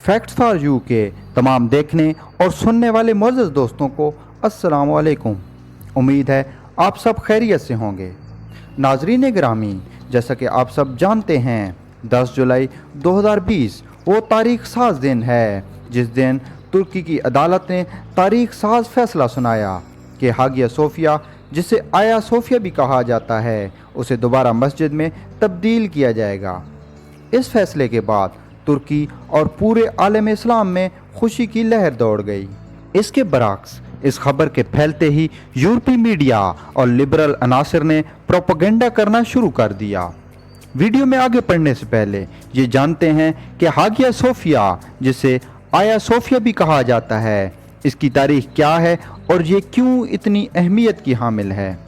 Facts for you के तमाम देखने और सुनने वाले मोअज़्ज़ज़ दोस्तों को अस्सलाम वालेकुम। उम्मीद है आप सब खैरियत से होंगे। नाज़रीन गिरामी, जैसा कि आप सब जानते हैं 10 जुलाई 2020 वो तारीख साज दिन है जिस दिन तुर्की की अदालत ने तारीख साज फैसला सुनाया कि हागिया सोफिया, जिसे आया सोफिया भी कहा जाता है, उसे दोबारा मस्जिद में तब्दील किया जाएगा। इस फैसले के बाद तुर्की और पूरे आलम इस्लाम में खुशी की लहर दौड़ गई। इसके बरक्स इस खबर के फैलते ही यूरोपीय मीडिया और लिबरल अनासर ने प्रोपेगेंडा करना शुरू कर दिया। वीडियो में आगे बढ़ने से पहले ये जानते हैं कि हागिया सोफिया, जिसे आया सोफिया भी कहा जाता है, इसकी तारीख क्या है और ये क्यों इतनी अहमियत की हामिल है।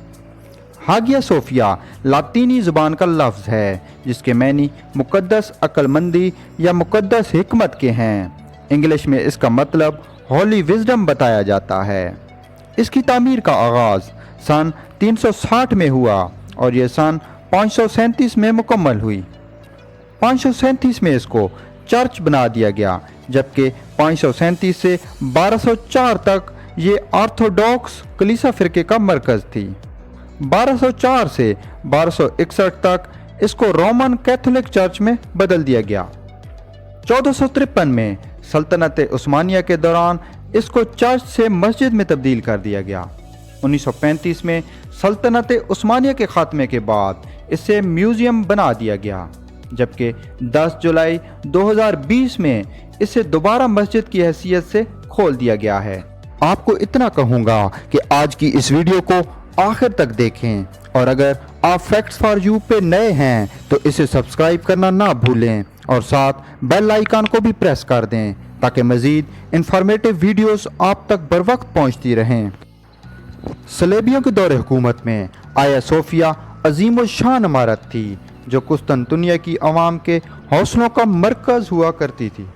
हागिया सोफिया लातीनी ज़ुबान का लफ्ज़ है जिसके मैनी मुक़द्दस अक्लमंदी या मुक़द्दस हिकमत के हैं। इंग्लिश में इसका मतलब हॉली विज़डम बताया जाता है। इसकी तामीर का आगाज़ सन 360 में हुआ और यह सन 537 में मुकम्मल हुई। 537 में इसको चर्च बना दिया गया, जबकि 537 से 1204 तक ये ऑर्थोडॉक्स कलीसा फ़िरके का मरकज़ थी। 1204 से 1261 तक इसको रोमन कैथोलिक चर्च में बदल दिया गया। 1453 में सल्तनत उस्मानिया के दौरान इसको चर्च से मस्जिद में तब्दील कर दिया गया। 1935 में सल्तनत उस्मानिया के ख़ात्मे के बाद इसे म्यूज़ियम बना दिया गया, जबकि 10 जुलाई 2020 में इसे दोबारा मस्जिद की हैसियत से खोल दिया गया है। आपको इतना कहूँगा कि आज की इस वीडियो को आखिर तक देखें और अगर आप फैक्ट्स फॉर यू पे नए हैं तो इसे सब्सक्राइब करना ना भूलें और साथ बेल आइकन को भी प्रेस कर दें ताकि मज़ीद इंफॉर्मेटिव वीडियोस आप तक बर वक्त पहुँचती रहें। सलेबियों के दौरे हुकूमत में आया सोफिया अजीम व शान इमारत थी जो कुस्तुनतुनिया की अवाम के हौसलों का मरकज़ हुआ करती थी।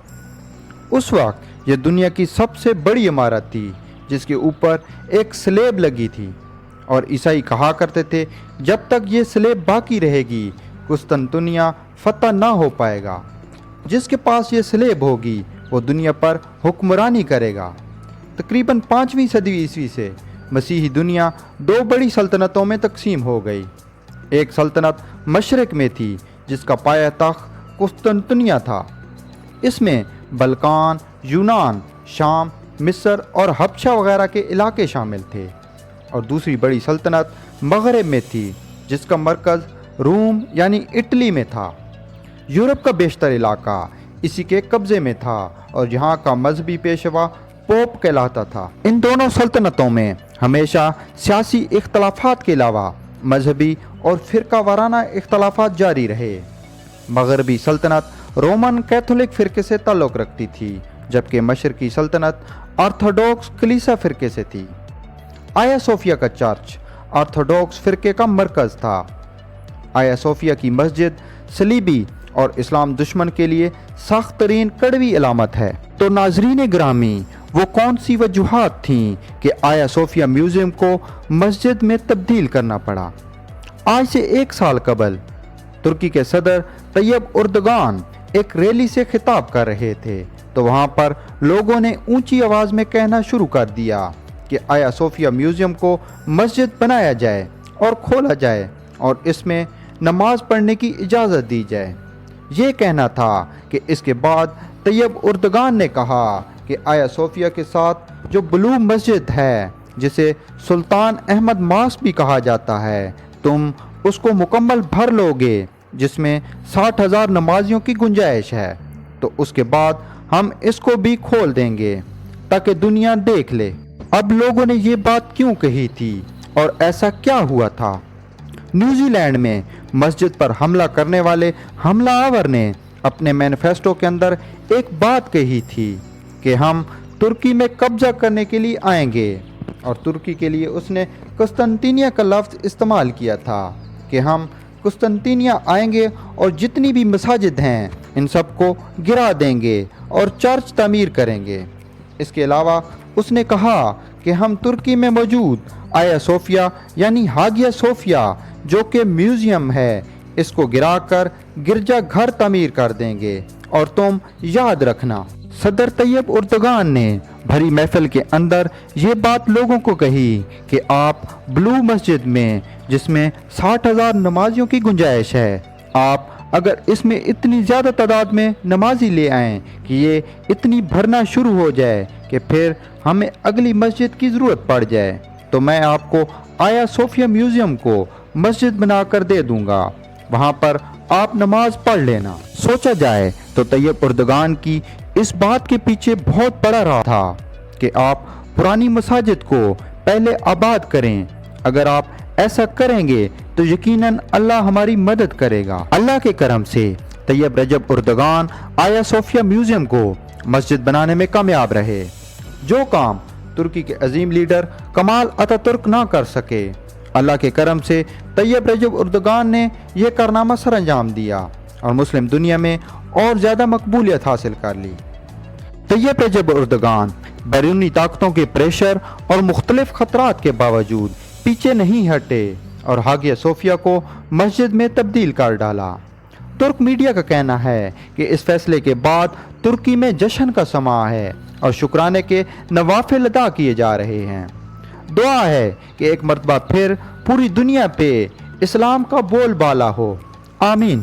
उस वक्त यह दुनिया की सबसे बड़ी इमारत थी जिसके ऊपर एक स्लेब लगी थी और ईसाई कहा करते थे जब तक ये स्लेब बाकी रहेगी कुस्तुनतुनिया फतह ना हो पाएगा। जिसके पास ये स्लेब होगी वो दुनिया पर हुक्मरानी करेगा। तकरीबन 5वीं सदी ईस्वी से मसीही दुनिया दो बड़ी सल्तनतों में तकसीम हो गई। एक सल्तनत मशरक़ में थी जिसका पाया तख्त कुस्तुनतुनिया था। इसमें बल्कान, यूनान, शाम, मिस्र और हबशा वगैरह के इलाके शामिल थे। और दूसरी बड़ी सल्तनत मगरब में थी जिसका मरकज़ रूम यानी इटली में था। यूरोप का बेशतर इलाका इसी के कब्ज़े में था और यहाँ का मजहबी पेशवा पोप कहलाता था। इन दोनों सल्तनतों में हमेशा सियासी इख्तलाफात के अलावा मजहबी और फ़िरका वाराना इख्तलाफात जारी रहे। मगरबी सल्तनत रोमन कैथोलिक फ़िरके से ताल्लुक़ रखती थी, जबकि मशरक़ी सल्तनत ऑर्थोडॉक्स कलीसा फ़िरके से थी। आया सोफिया का चर्च ऑर्थोडॉक्स फ़िरके का मरकज़ था। आया सोफिया की मस्जिद सलीबी और इस्लाम दुश्मन के लिए सख्त तरीन कड़वी अलामत है। तो नाजरीन ग्रामी, वो कौन सी वजूहात थीं कि आया सोफिया म्यूज़ियम को मस्जिद में तब्दील करना पड़ा। आज से 1 साल कबल तुर्की के सदर तैयब उर्दगान एक रैली से खिताब कर रहे थे तो वहाँ पर लोगों ने ऊंची आवाज़ में कहना शुरू कर दिया कि आया सोफिया म्यूज़ियम को मस्जिद बनाया जाए और खोला जाए और इसमें नमाज पढ़ने की इजाज़त दी जाए। ये कहना था कि इसके बाद तैयब उर्दगान ने कहा कि आया सोफिया के साथ जो ब्लू मस्जिद है, जिसे सुल्तान अहमद मास्क भी कहा जाता है, तुम उसको मुकम्मल भर लोगे जिसमें 60,000 नमाजियों की गुंजाइश है, तो उसके बाद हम इसको भी खोल देंगे ताकि दुनिया देख ले। अब लोगों ने ये बात क्यों कही थी और ऐसा क्या हुआ था। न्यूजीलैंड में मस्जिद पर हमला करने वाले हमलावर ने अपने मैनिफेस्टो के अंदर एक बात कही थी कि हम तुर्की में कब्जा करने के लिए आएंगे, और तुर्की के लिए उसने कुस्तुनतुनिया का लफ्ज़ इस्तेमाल किया था कि हम कुस्तुनतुनिया आएंगे और जितनी भी मसाजिद हैं इन सबको गिरा देंगे और चर्च तामीर करेंगे। इसके अलावा उसने कहा कि हम तुर्की में मौजूद आया सोफिया यानी हागिया सोफिया जो कि म्यूज़ियम है, इसको गिराकर गिरजा घर तामीर कर देंगे और तुम याद रखना صدر طیب اردگان نے بھری محفل کے اندر یہ بات لوگوں کو کہی کہ آپ بلو مسجد میں، جس میں 60,000 نمازیوں کی گنجائش ہے، آپ اگر اس میں اتنی زیادہ تعداد میں نمازی لے آئیں کہ یہ اتنی بھرنا شروع ہو جائے کہ پھر ہمیں اگلی مسجد کی ضرورت پڑ جائے، تو میں آپ کو آیا صوفیہ میوزیم کو مسجد بنا کر دے دوں گا، وہاں پر آپ نماز پڑھ لینا۔ سوچا جائے تو طیب اردگان کی اس بات کے پیچھے بہت بڑا راز تھا کہ آپ پرانی مساجد کو پہلے آباد کریں۔ اگر آپ ایسا کریں گے تو یقیناً اللہ ہماری مدد کرے گا۔ اللہ کے کرم سے طیب رجب اردگان آیا صوفیہ میوزیم کو مسجد بنانے میں کامیاب رہے، جو کام ترکی کے عظیم لیڈر کمال اتاتürk نہ کر سکے۔ اللہ کے کرم سے طیب رجب اردگان نے یہ کارنامہ سر انجام دیا اور مسلم دنیا میں اور زیادہ مقبولیت حاصل کر لی۔ طیب رجب اردگان بیرونی طاقتوں کے پریشر اور مختلف خطرات کے باوجود پیچھے نہیں ہٹے اور حاگیا صوفیہ کو مسجد میں تبدیل کر ڈالا۔ ترک میڈیا کا کہنا ہے کہ اس فیصلے کے بعد ترکی میں جشن کا سماں ہے اور شکرانے کے نوافل ادا کیے جا رہے ہیں۔ دعا ہے کہ ایک مرتبہ پھر پوری دنیا پہ اسلام کا بول بالا ہو، آمین۔